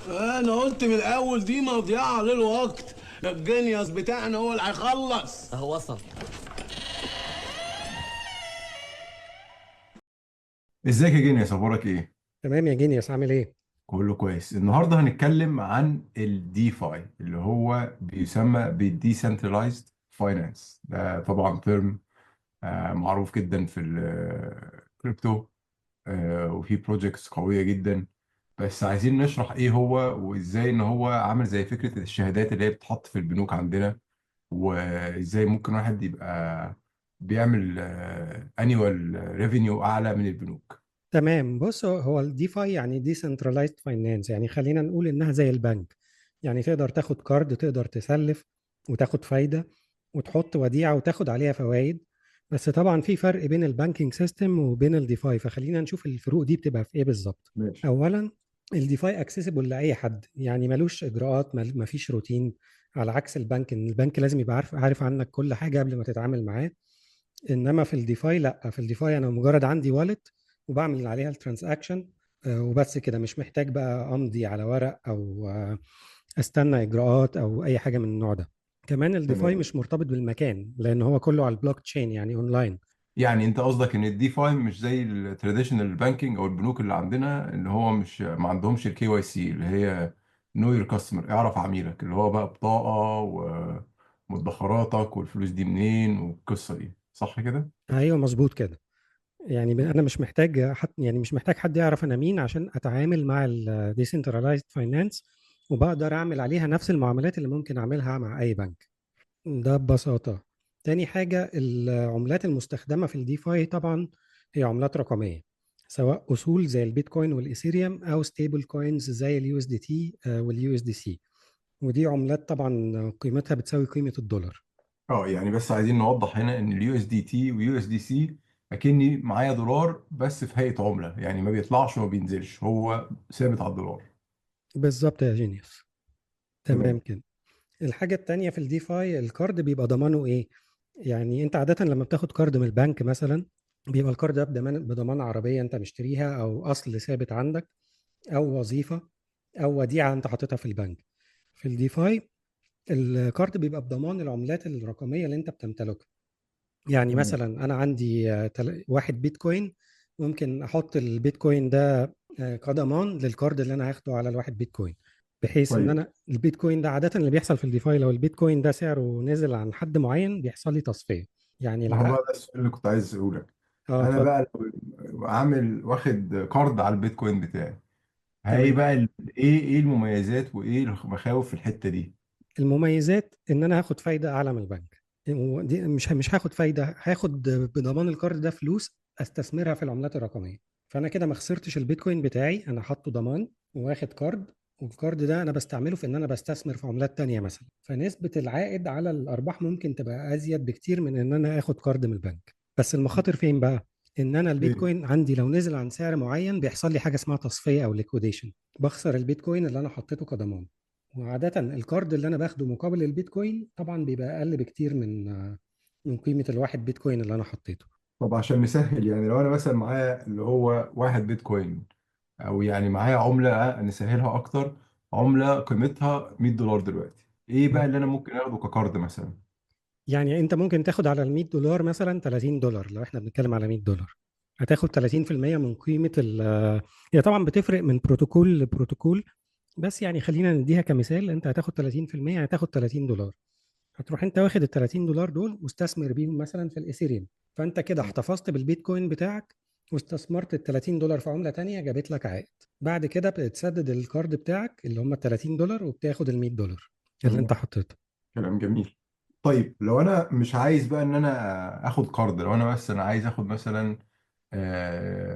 انا قلت من الاول دي مضيعه للوقت. الجينيوس بتاعنا هو اللي هيخلص. اهو وصل. ازيك يا جينيس، اخبارك ايه؟ تمام يا جينيوس، عامل ايه؟ كله كويس. النهارده هنتكلم عن الديفاي اللي هو بيسمى بالديسنترلايزد فاينانس. ده طبعا ترم معروف جدا في الكريبتو، وفي بروجيكتس قوية جدا. بس عايزين نشرح ايه هو وازاي ان هو عامل زي فكرة الشهادات اللي هي بتتحط في البنوك عندنا، وازاي ممكن واحد يبقى بيعمل انيوال ريفينيو اعلى من البنوك. تمام. بص، هو الديفاي يعني ديسنترلايزد فاينانس، يعني خلينا نقول انها زي البنك. يعني تقدر تاخد كارد، تقدر تسلف وتاخد فايدة، وتحط وديعة وتاخد عليها فوائد. بس طبعا في فرق بين البانكينج سيستم وبين الديفاي، فخلينا نشوف الفروق دي بتبقى في ايه بالظبط. ماشي. اولا، الديفاي اكسسبل لاي حد، يعني ملوش اجراءات، مفيش روتين. على عكس البنك، ان البنك لازم يبقى عارف عنك كل حاجة قبل ما تتعامل معاه. انما في الديفاي لا، في الديفاي انا مجرد عندي والت وبعمل عليها الترانزاكشن وبس كده، مش محتاج بقى امضي على ورق او استنى اجراءات او اي حاجه من النوع ده. كمان الديفاي تمام. مش مرتبط بالمكان، لان هو كله على البلوك تشين، يعني اونلاين. يعني انت قصدك ان الدي فاي مش زي التراديشنال بانكينج او البنوك اللي عندنا، اللي هو مش ما عندهمش الكي واي سي اللي هي نو يور كاستمر، اعرف عميلك، اللي هو بقى بطاقة ومدخراتك والفلوس دي منين والقصة دي، صح كده؟ ايوه مظبوط كده. يعني انا مش محتاج يعني مش محتاج حد يعرف انا مين عشان اتعامل مع الديسنترلايزد فاينانس، وبقدر اعمل عليها نفس المعاملات اللي ممكن اعملها مع اي بنك. ده ببساطة. تاني حاجة، العملات المستخدمة في الديفاي طبعا هي عملات رقمية، سواء أصول زي البيتكوين والإيثيريوم أو ستيبل كوينز زي اليو اس دي تي واليو اس دي سي. ودي عملات طبعا قيمتها بتساوي قيمة الدولار. اه، يعني بس عايزين نوضح هنا ان اليو اس دي تي ويو اس دي سي اكني معايا دولار بس في هيئة عملة، يعني ما بيطلعش وما بينزلش، هو ثابت على الدولار. بالظبط يا جينيوس. تمام تمام. كده. الحاجة التانية في الديفاي، الكارد بيبقى ضمانه إيه؟ يعني أنت عادة لما بتاخد كارد من البنك مثلا، بيبقى الكارد ده بضمان عربية أنت مشتريها، أو أصل ثابت عندك، او وظيفه، او وديعه انت حاططها في البنك. في الديفاي الكارد بيبقى بضمان العملات الرقميه اللي انت بتمتلكها. يعني تمام. مثلا انا عندي واحد بيتكوين، ممكن احط البيتكوين ده كضمان للكارد اللي انا هاخده على الواحد بيتكوين، بحيث ان طيب، انا البيتكوين ده عاده اللي بيحصل في الديفاي، لو البيتكوين ده سعره نزل عن حد معين بيحصل لي تصفيه. يعني ما هو بقى العقد. ده السؤال اللي كنت عايز اقوله. اه انا اتفضل. بقى لو عامل واخد كارد على البيتكوين بتاعي، هي تمام. بقى ايه المميزات وايه المخاوف في الحتة دي؟ المميزات ان انا هاخد فايده اعلى من البنك. دي مش هاخد فايده، هاخد بضمان الكارد ده فلوس استثمرها في العملات الرقميه. فانا كده ما خسرتش البيتكوين بتاعي، انا حاطه ضمان واخد كارد، والكارد ده انا بستعمله في ان انا بستثمر في عملات تانية مثلا، فنسبه العائد على الارباح ممكن تبقى ازيد بكتير من ان انا اخد كارد من البنك. بس المخاطر فين بقى؟ ان انا ايه. البيتكوين عندي لو نزل عن سعر معين بيحصل لي حاجه اسمها تصفيه او ليكويديشن، بخسر البيتكوين اللي انا حطيته كضمان. وعادة الكارد اللي أنا باخده مقابل البيتكوين طبعا بيبقى أقل بكتير من قيمة الواحد بيتكوين اللي أنا حطيته. طب عشان نسهل، يعني لو انا مثلا معايا اللي هو واحد بيتكوين، او يعني معايا عملة نسهلها اكتر، عملة قيمتها $100 دلوقتي، ايه بقى اللي انا ممكن اخده ككارد مثلا؟ يعني أنت ممكن تاخد على ال $100 مثلا $30، لو إحنا بنتكلم على $100 هتاخد 30% من قيمة هي طبعا بتفرق من بروتوكول لبروتوكول، بس يعني خلينا نديها كمثال. أنت هتاخد 30%، هتاخد $30. هتروح انت واخد ال $30 دول مستثمر بيهم مثلا في الايثيريوم، فانت كده احتفظت بالبيتكوين بتاعك، واستثمرت ال $30 في عملة تانية جابت لك عائد. بعد كده بتسدد الكارد بتاعك اللي هم ال $30، وبتاخد ال $100 اللي انت تمام. حطيته. كلام جميل. طيب لو انا مش عايز بقى ان انا اخد قرض، لو انا بس انا عايز اخد مثلا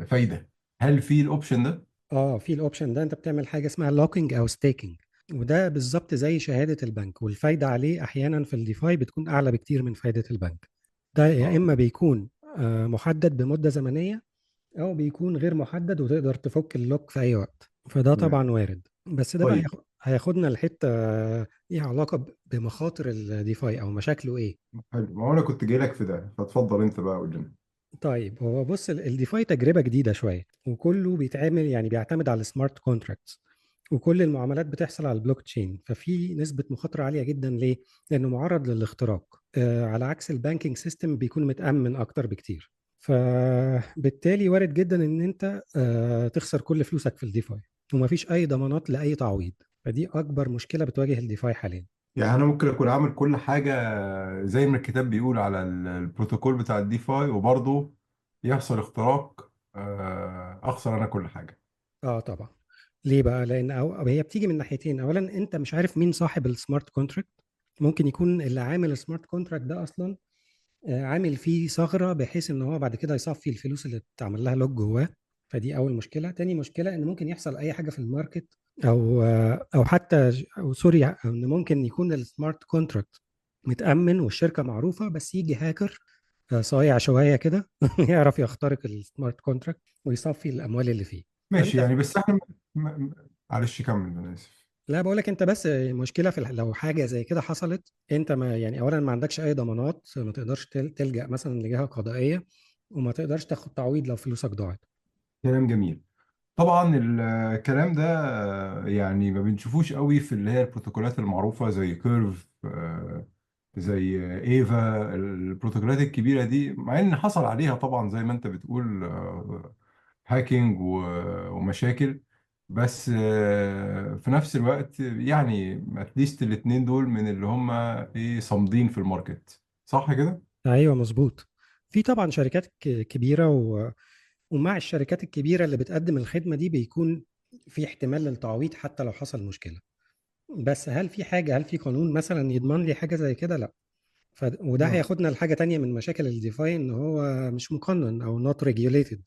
فايدة، هل في الاوبشن ده؟ اه، في الاوبشن ده. انت بتعمل حاجة اسمها لوكينج او ستيكينج، وده بالظبط زي شهادة البنك، والفايدة عليه احيانا في الديفاي بتكون اعلى بكتير من فايدة البنك. ده يا اه. اما بيكون محدد بمدة زمنية، او بيكون غير محدد وتقدر تفك اللوك في اي وقت، فده تمام. طبعا وارد. بس ده بقى طيب. هياخدنا لحته ليها علاقه بمخاطر الديفاي او مشاكله ايه. حلو، ما هو انا كنت جاي لك في ده، فاتفضل انت بقى قول لنا. طيب، هو بص، الديفاي تجربه جديده شويه، وكله بيتعمل يعني بيعتمد على السمارت كونتراكتس. وكل المعاملات بتحصل على البلوك تشين، ففي نسبة مخاطرة عالية جدا. ليه؟ لأنه معرض للاختراق، على عكس البانكينج سيستم بيكون متأمن أكتر بكتير. فبالتالي وارد جدا إن أنت تخسر كل فلوسك في الديفاي، ومفيش أي ضمانات لأي تعويض. فدي أكبر مشكلة بتواجه الديفاي حاليا. يعني انا ممكن اكون عامل كل حاجه زي ما الكتاب بيقول على البروتوكول بتاع الديفاي، وبرضه يحصل اختراق، اخسر انا كل حاجه. اه طبعا. ليه بقى؟ لان أو هي بتيجي من ناحيتين. اولا انت مش عارف مين صاحب السمارت كونتراكت. ممكن يكون اللي عامل السمارت كونتراكت ده اصلا عامل فيه ثغره بحيث ان هو بعد كده يصفي الفلوس اللي اتعمل لها لوج جواه. فدي اول مشكله. تاني مشكله ان ممكن يحصل اي حاجه في الماركت، او حتى او سوري، ان ممكن يكون السمارت كونتراكت متامن والشركه معروفه، بس يجي هاكر صايع شويه كده يعرف يخترق السمارت كونتراكت ويصفي الاموال اللي فيه. ماشي فانت يعني، بس احنا معلش كمل، انا اسف. لا، بقول لك انت بس مشكله في لو حاجه زي كده حصلت، انت ما يعني اولا ما عندكش اي ضمانات، ما تقدرش تلجأ مثلا لجهه قضائيه، وما تقدرش تاخد تعويض لو فلوسك ضاعت. كلام جميل. طبعا الكلام ده يعني ما بنشوفوش قوي في اللي هي البروتوكولات المعروفة زي كيرف، زي ايفا، البروتوكولات الكبيرة دي، مع ان حصل عليها طبعا زي ما انت بتقول هاكينج ومشاكل. بس في نفس الوقت يعني اتليست الاتنين دول من اللي هم ايه صامدين في الماركت، صح كده؟ ايوه مظبوط. في طبعا شركات كبيره ومع الشركات الكبيره اللي بتقدم الخدمه دي بيكون في احتمال للتعويض حتى لو حصل مشكله. بس هل في قانون مثلا يضمن لي حاجه زي كده؟ لا. وده اه هياخدنا لحاجه تانية من مشاكل الديفاي، ان هو مش مقنن او not regulated.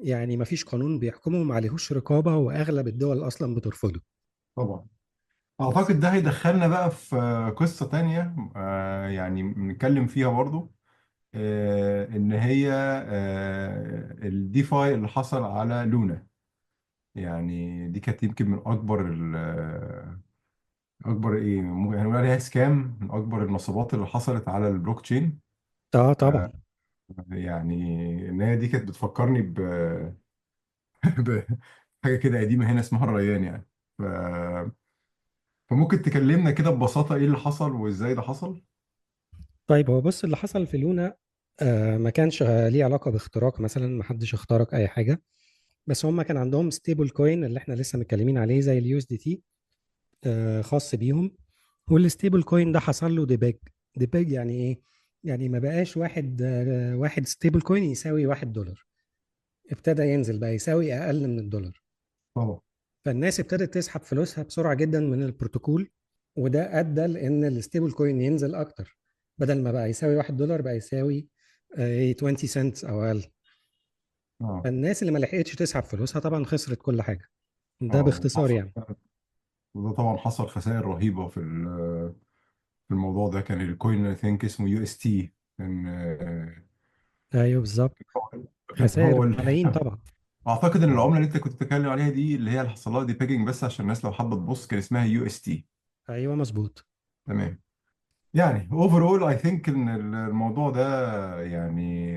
يعني مفيش قانون بيحكمه وما عليهوش رقابة، وأغلب الدول أصلا بترفضه. طبعا. بس اعتقد ده هيدخلنا بقى في قصة تانية يعني بنتكلم فيها برضو، ان هي الديفاي اللي حصل على لونا. يعني دي كانت يمكن من اكبر اكبر ايه ممكن هنقول عليها سكام، من اكبر النصابات اللي حصلت على البلوك تشين. اه طبعا. يعني ان هي دي كانت بتفكرني بحاجه كده قديمه هنا اسمها الريان يعني. ف... فممكن تكلمنا كده ببساطه ايه اللي حصل وازاي ده حصل؟ طيب هو بص، اللي حصل في لونا ما كانش ليه علاقة باختراق مثلا، ما حدش اخترق أي حاجة. بس هم كان عندهم ستيبل كوين اللي احنا لسه متكلمين عليه زي اليو اس دي تي، خاص بيهم. والستيبل كوين ده حصل له ديباج. ديباج يعني ايه؟ يعني ما بقاش واحد ستيبل كوين يساوي $1، ابتدى ينزل بقى يساوي أقل من الدولار. طبعا. فالناس ابتدت تسحب فلوسها بسرعة جدا من البروتوكول، وده أدى لأن الستيبل كوين ينزل أكتر. بدل ما بقى يساوي $1 بقى يساوي 20 سنت أو أقل. اه فالناس اللي ما لحقتش تسحب فلوسها طبعا خسرت كل حاجة. ده اه باختصار حصل. يعني. وده طبعا حصل خسائر رهيبه في الموضوع ده. كان الكوين اي ثينك اسمه يو اس تي، كان أيوه بالظبط. كان خسائر هو بملايين طبعا. اعتقد ان العمله اللي انت كنت بتتكلم عليها دي اللي هي اللي حصل لها دي بيجنج، بس عشان الناس لو حابه تبص كان اسمها يو اس تي. أيوه مظبوط. تمام. يعني اوفر اي ثينك ان الموضوع ده يعني،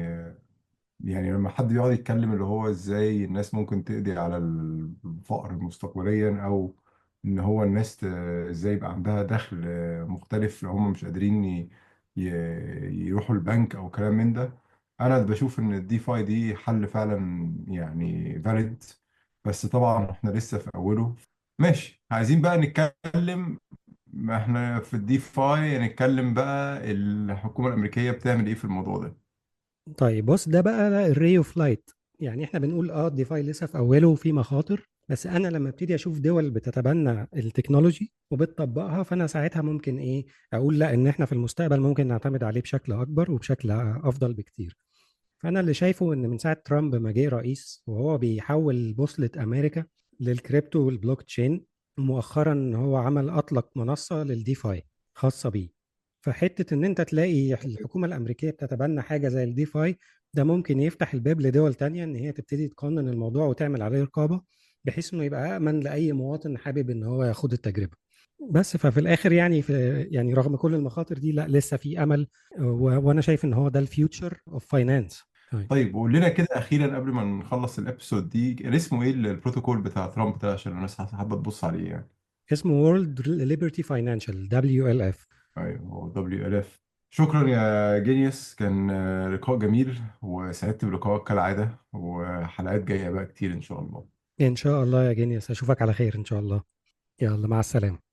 يعني لما حد يقعد يتكلم اللي هو ازاي الناس ممكن تقضي على الفقر مستقبليا، او ان هو الناس ازاي يبقى عندها دخل مختلف لو هم مش قادرين يروحوا البنك او كلام من ده. انا بشوف ان الدي فاي دي حل فعلا يعني فاليد، بس طبعا احنا لسه في اوله. ماشي، عايزين بقى نتكلم. ما احنا في الدي فاي نتكلم بقى الحكومة الأمريكية بتعمل ايه في الموضوع ده. طيب بص، ده بقى الري اوف لايت. يعني احنا بنقول الديفاي لسه في اوله وفي مخاطر، بس انا لما ابتدي اشوف دول بتتبنى التكنولوجي وبتطبقها، فانا ساعتها ممكن ايه اقول لا، ان احنا في المستقبل ممكن نعتمد عليه بشكل اكبر وبشكل افضل بكتير. فانا اللي شايفه ان من ساعه ترامب ما جه رئيس وهو بيحول بوصله امريكا للكريبتو والبلوك تشين، مؤخرا هو اطلق منصه للديفاي خاصه بيه. فحته ان انت تلاقي الحكومه الامريكيه بتتبنى حاجه زي الديفاي، ده ممكن يفتح الباب لدول تانية ان هي تبتدي تقنن الموضوع وتعمل عليه رقابه، بحيث انه يبقى امن لاي مواطن حابب ان هو ياخد التجربه. بس ففي الاخر يعني يعني رغم كل المخاطر دي، لا لسه في امل. وانا شايف ان هو ده الفيوتشر اوف فاينانس، طيب. طيب قول لنا كده اخيرا قبل ما نخلص الابيسود دي، كان اسمه ايه البروتوكول بتاع ترامب ده عشان الناس حابه تبص عليه يعني؟ اسمه World Liberty Financial WLF. ايوه هو دبليو ال اف. شكرا يا جينيوس، كان لقاء جميل وسعدت بلقائك كالعاده، وحلقات جايه بقى كتير ان شاء الله. إن شاء الله يا جينيوس، أشوفك على خير إن شاء الله. يلا مع السلامة.